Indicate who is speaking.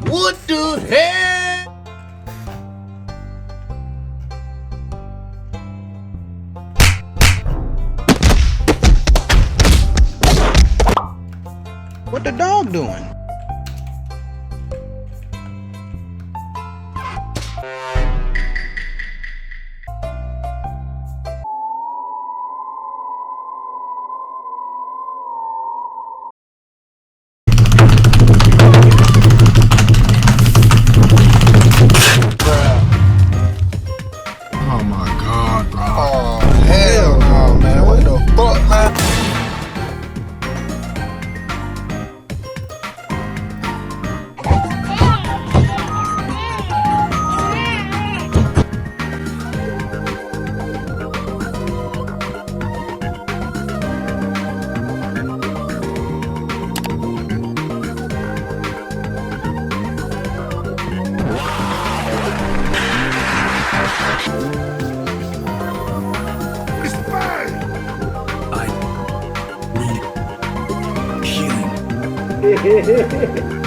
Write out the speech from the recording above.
Speaker 1: What the hell?
Speaker 2: What the dog doing?
Speaker 1: Oh my god, bro. Oh, hell no, man. What the fuck, man?
Speaker 3: I need healing.